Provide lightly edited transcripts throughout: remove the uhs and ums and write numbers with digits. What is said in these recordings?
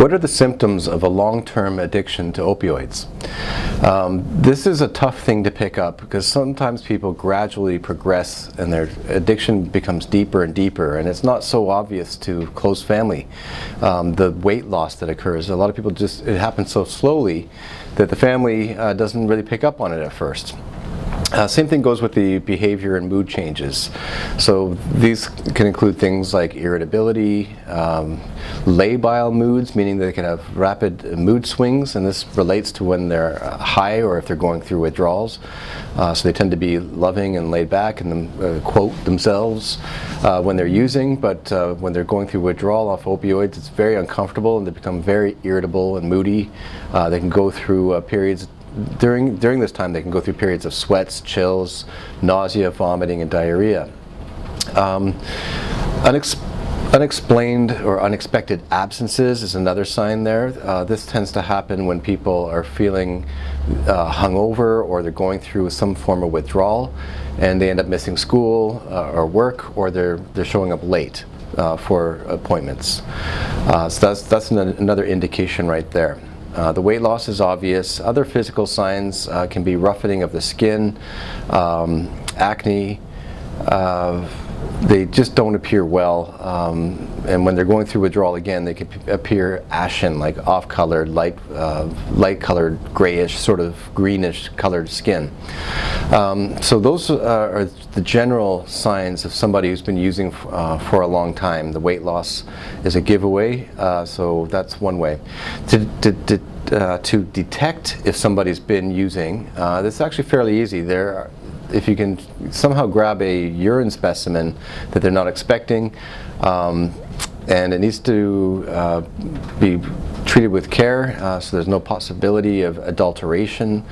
What are the symptoms of a long-term addiction to opioids? This is a tough thing to pick up because sometimes people gradually progress and their addiction becomes deeper and deeper, and it's not so obvious to close family. The weight loss that occurs, a lot of people it happens so slowly that the family doesn't really pick up on it at first. Same thing goes with the behavior and mood changes. So these can include things like irritability, labile moods, meaning they can have rapid mood swings, and this relates to when they're high or if they're going through withdrawals. So they tend to be loving and laid back and quote themselves when they're using, but when they're going through withdrawal off opioids, it's very uncomfortable and they become very irritable and moody. They can go through periods during this time. They can go through periods of sweats, chills, nausea, vomiting, and diarrhea. Unexplained or unexpected absences is another sign there. This tends to happen when people are feeling hungover or they're going through some form of withdrawal and they end up missing school or work, or they're showing up late for appointments. So that's another indication right there. The weight loss is obvious. Other physical signs can be roughening of the skin, acne. They just don't appear well, and when they're going through withdrawal again, they can appear ashen, like off-colored, light-colored, grayish, sort of greenish-colored skin. So those are the general signs of somebody who's been using for a long time. The weight loss is a giveaway, so that's one way. To detect if somebody's been using, this is actually fairly easy. If you can somehow grab a urine specimen that they're not expecting, and it needs to be treated with care, so there's no possibility of adulteration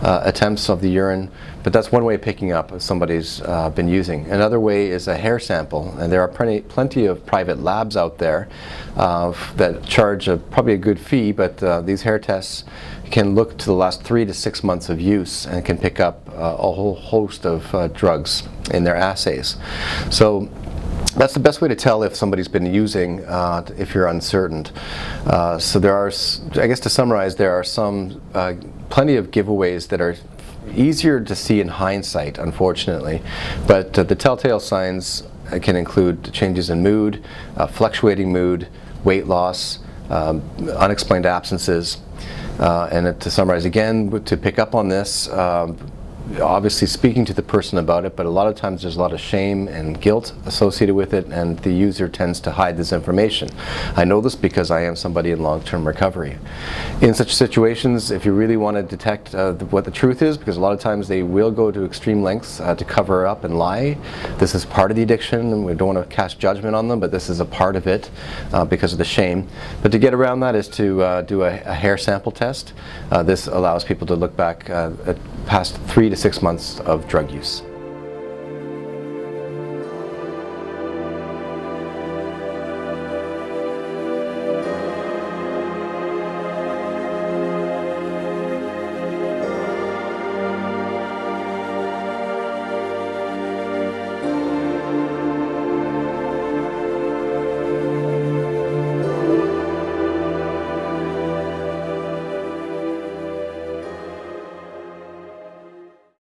attempts of the urine, but that's one way of picking up if somebody's been using. Another way is a hair sample, and there are plenty of private labs out there that charge probably a good fee, but these hair tests can look to the last 3 to 6 months of use and can pick up a whole host of drugs in their assays. So that's the best way to tell if somebody's been using, if you're uncertain. So there are, I guess to summarize, there are plenty of giveaways that are easier to see in hindsight, unfortunately. But the telltale signs can include changes in mood, fluctuating mood, weight loss, unexplained absences. And to summarize again, to pick up on this, obviously speaking to the person about it, but a lot of times there's a lot of shame and guilt associated with it, and the user tends to hide this information. I know this because I am somebody in long-term recovery. In such situations, if you really want to detect what the truth is, because a lot of times they will go to extreme lengths to cover up and lie. This is part of the addiction, and we don't want to cast judgment on them, but this is a part of it because of the shame. But to get around that is to do a hair sample test. This allows people to look back at past 3 to 6 months of drug use.